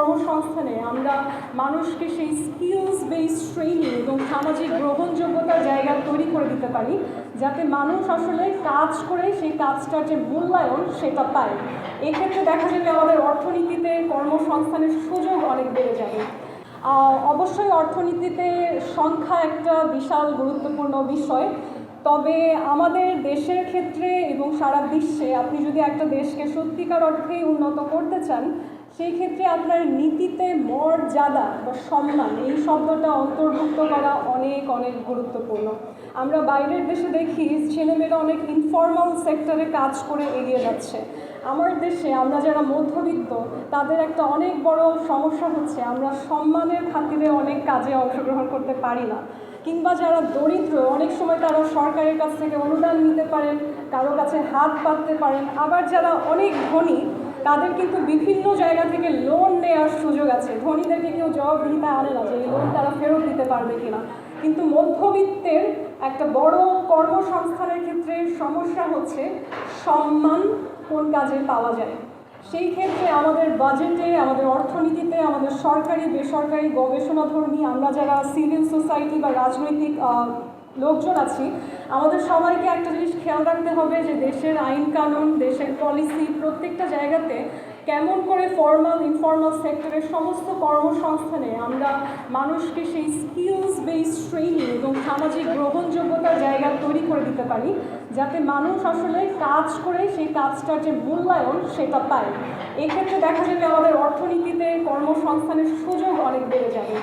কর্মসংস্থানে আমরা মানুষকে সেই স্কিলস বেসড ট্রেনিং এবং সামাজিক গ্রহণযোগ্যতার জায়গা তৈরি করে দিতে পারি, যাতে মানুষ আসলে কাজ করে সেই কাজটার যে মূল্যায়ন সেটা পায়। এক্ষেত্রে দেখা যাবে আমাদের অর্থনীতিতে কর্মসংস্থানের সুযোগ অনেক বেড়ে যাবে। অবশ্যই অর্থনীতিতে সংখ্যা একটা বিশাল গুরুত্বপূর্ণ বিষয়, তবে আমাদের দেশের ক্ষেত্রে এবং সারা বিশ্বে আপনি যদি একটা দেশকে সত্যিকার অর্থেই উন্নত করতে চান, সেই ক্ষেত্রে আপনার নীতিতে মর্যাদা বা সম্মান এই শব্দটা অন্তর্ভুক্ত করা অনেক অনেক গুরুত্বপূর্ণ। আমরা বাইরের দেশে দেখি ছেলেমেয়েরা অনেক ইনফর্মাল সেক্টরে কাজ করে এগিয়ে যাচ্ছে। আমার দেশে আমরা যারা মধ্যবিত্ত তাদের একটা অনেক বড় সমস্যা হচ্ছে আমরা সম্মানের খাতিরে অনেক কাজে অংশগ্রহণ করতে পারি না, কিংবা যারা দরিদ্র অনেক সময় তারা সরকারের কাছ থেকে অনুদান নিতে পারেন, কারো কাছে হাত পাততে পারেন। আবার যারা অনেক ধনী তাদের কিন্তু বিভিন্ন জায়গা থেকে লোন নেওয়ার সুযোগ আছে। ধনীদেরকে কেউ জবাবদিহিতা আনে না যে এই লোন তারা ফেরত দিতে পারবে কিনা। কিন্তু মধ্যবিত্তের একটা বড় কর্মসংস্থানের ক্ষেত্রে সমস্যা হচ্ছে সম্মান কোন কাজে পাওয়া যায়। সেই ক্ষেত্রে আমাদের বাজেটে, আমাদের অর্থনীতিতে, আমাদের সরকারি বেসরকারি গবেষণাধর্মী আমরা যারা সিভিল সোসাইটি বা রাজনৈতিক লোকজন আছি, আমাদের সবাইকে একটা জিনিস খেয়াল রাখতে হবে যে দেশের আইন কানুন, দেশের পলিসি প্রত্যেকটা জায়গাতে কেমন করে ফর্মাল ইনফর্মাল সেক্টরের সমস্ত কর্মসংস্থানে আমরা মানুষকে সেই স্কিলস বেসড ট্রেনিং এবং সামাজিক গ্রহণযোগ্যতার জায়গা তৈরি করে দিতে পারি, যাতে মানুষ আসলে কাজ করে সেই কাজটার যে মূল্যায়ন সেটা পায়। এক্ষেত্রে দেখা যাবে আমাদের অর্থনীতিতে কর্মসংস্থানের সুযোগ অনেক বেড়ে যাবে।